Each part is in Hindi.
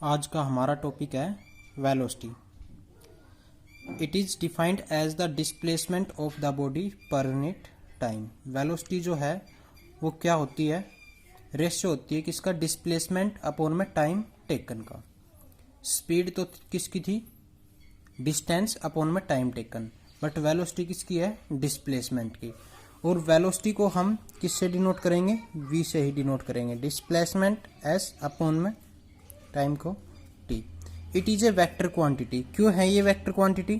आज का हमारा टॉपिक है velocity. It is defined as the displacement of the body per unit time. Velocity जो है वो क्या होती है, रेशियो होती है किसका, डिस्प्लेसमेंट अपॉन में टाइम टेकन का। स्पीड तो किसकी थी, डिस्टेंस अपॉन में टाइम टेकन, बट वेलोसिटी किसकी है, डिस्प्लेसमेंट की। और वेलोसिटी को हम किससे डिनोट करेंगे, v से ही डिनोट करेंगे, डिस्प्लेसमेंट s अपॉन में टाइम को t। It is a vector quantity. क्यों है ये वेक्टर क्वांटिटी,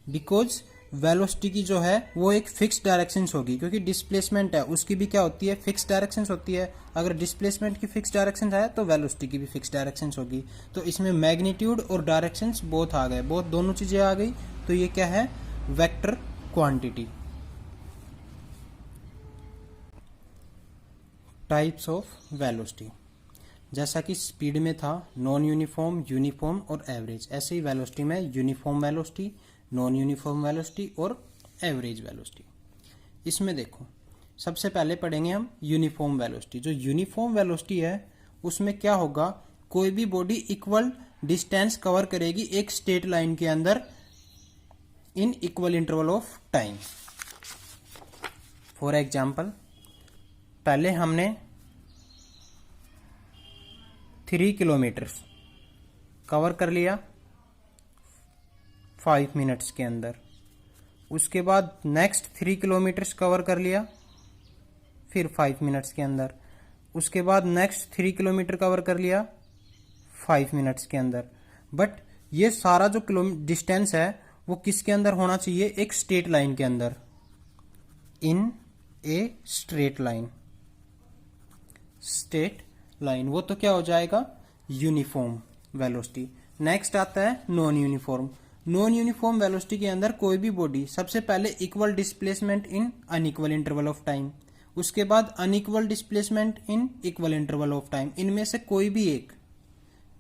बिकॉज वेलोसिटी की जो है वो एक फिक्स डायरेक्शन होगी, क्योंकि डिस्प्लेसमेंट है उसकी भी क्या होती है, फिक्स डायरेक्शन होती है। अगर डिस्प्लेसमेंट की फिक्स डायरेक्शन है तो वेलोसिटी की भी फिक्स डायरेक्शन होगी। तो इसमें मैग्नीट्यूड और डायरेक्शंस बोथ आ गए, बोथ दोनों चीजें आ गई। तो ये क्या है, vector quantity. Types of velocity, जैसा कि स्पीड में था नॉन यूनिफॉर्म, यूनिफॉर्म और एवरेज, ऐसे ही वेलोसिटी में uniform velocity, non uniform velocity और एवरेज वेलोसिटी। इसमें देखो सबसे पहले पढ़ेंगे हम यूनिफॉर्म वेलोसिटी। जो यूनिफॉर्म वेलोसिटी है उसमें क्या होगा, कोई भी बॉडी इक्वल डिस्टेंस कवर करेगी एक स्ट्रेट लाइन के अंदर in equal interval of time. For example, पहले हमने 3 किलोमीटर कवर कर लिया 5 मिनट्स के अंदर। उसके बाद नेक्स्ट 3 किलोमीटर कवर कर लिया फिर 5 मिनट्स के अंदर। उसके बाद नेक्स्ट 3 किलोमीटर कवर कर लिया 5 मिनट्स के अंदर। बट ये सारा जो डिस्टेंस है वो किसके अंदर होना चाहिए, एक स्ट्रेट लाइन के अंदर, in a straight line. Straight line वो तो क्या हो जाएगा, यूनिफॉर्म वेलोसिटी। नेक्स्ट आता है non uniform. Non uniform velocity के अंदर कोई भी बॉडी सबसे पहले equal displacement in unequal interval of time, उसके बाद unequal displacement in equal interval of time. इनमें से कोई भी एक,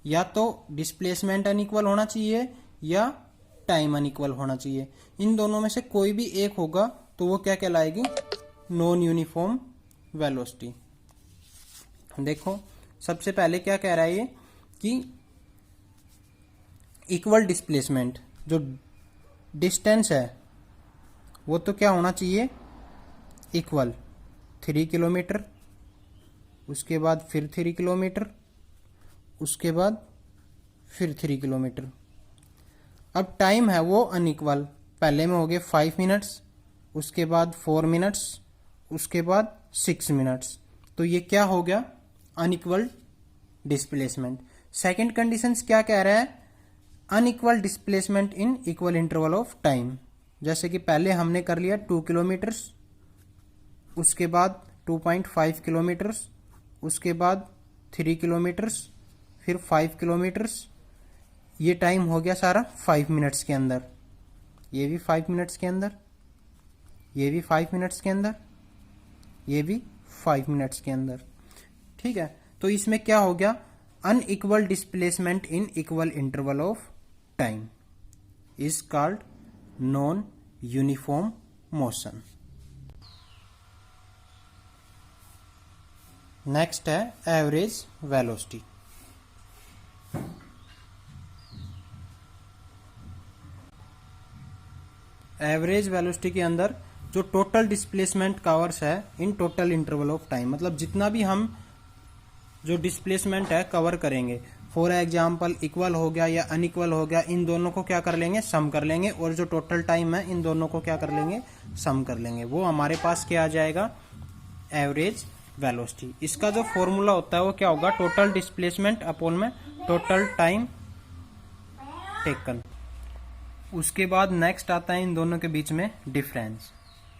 या तो डिस्प्लेसमेंट अनइक्वल होना चाहिए या टाइम अनइक्वल होना चाहिए। इन दोनों में से कोई भी एक होगा तो वो क्या कहलाएगी, नॉन यूनिफॉर्म वेलोसिटी। देखो सबसे पहले क्या कह रहा है ये कि इक्वल डिस्प्लेसमेंट, जो डिस्टेंस है वो तो क्या होना चाहिए, इक्वल। 3 किलोमीटर, उसके बाद फिर 3 किलोमीटर, उसके बाद फिर 3 किलोमीटर। अब टाइम है वो अनइक्वल, पहले में हो गए 5 मिनट्स, उसके बाद 4 मिनट्स, उसके बाद 6 मिनट्स। तो ये क्या हो गया, अनइक्वल डिस्प्लेसमेंट। सेकंड कंडीशन क्या कह रहा है, unequal displacement in equal interval of time. जैसे कि पहले हमने कर लिया 2 किलोमीटर्स, उसके बाद 2.5 किलोमीटर्स, उसके बाद 3 किलोमीटर्स, फिर 5 किलोमीटर्स। ये टाइम हो गया सारा 5 मिनट्स के अंदर, ये भी 5 मिनट्स के अंदर, ये भी 5 मिनट्स के अंदर, ये भी 5 मिनट्स के अंदर। ठीक है, तो इसमें क्या हो गया, unequal displacement in equal interval of time is called non uniform motion. Next है एवरेज वेलोसिटी। एवरेज वेलोसिटी के अंदर जो टोटल डिस्प्लेसमेंट कवर्स है in total interval of time, मतलब जितना भी हम जो डिस्प्लेसमेंट है कवर करेंगे, फॉर एग्जाम्पल इक्वल हो गया या अनइक्वल हो गया, इन दोनों को क्या कर लेंगे, सम कर लेंगे, और जो टोटल टाइम है इन दोनों को क्या कर लेंगे, सम कर लेंगे। वो हमारे पास क्या आ जाएगा, एवरेज वेलोसिटी। इसका जो फॉर्मूला होता है वो क्या होगा, टोटल डिस्प्लेसमेंट अपॉन में टोटल टाइम टेकन। उसके बाद नेक्स्ट आता है इन दोनों के बीच में difference,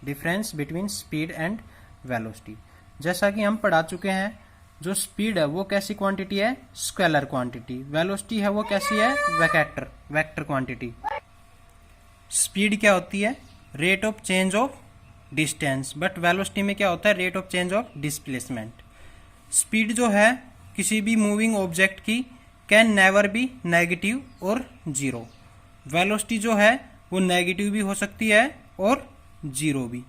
difference between speed and velocity. जैसा कि हम पढ़ा चुके हैं, जो स्पीड है वो कैसी क्वांटिटी है, स्केलर क्वांटिटी। वेलोसिटी है वो कैसी है, वेक्टर क्वांटिटी। स्पीड क्या होती है, rate of change of distance, but velocity में क्या होता है, rate of change of displacement. Speed जो है किसी भी मूविंग ऑब्जेक्ट की कैन नेवर बी नेगेटिव और जीरो। वेलोसिटी जो है वो नेगेटिव भी हो सकती है और जीरो भी।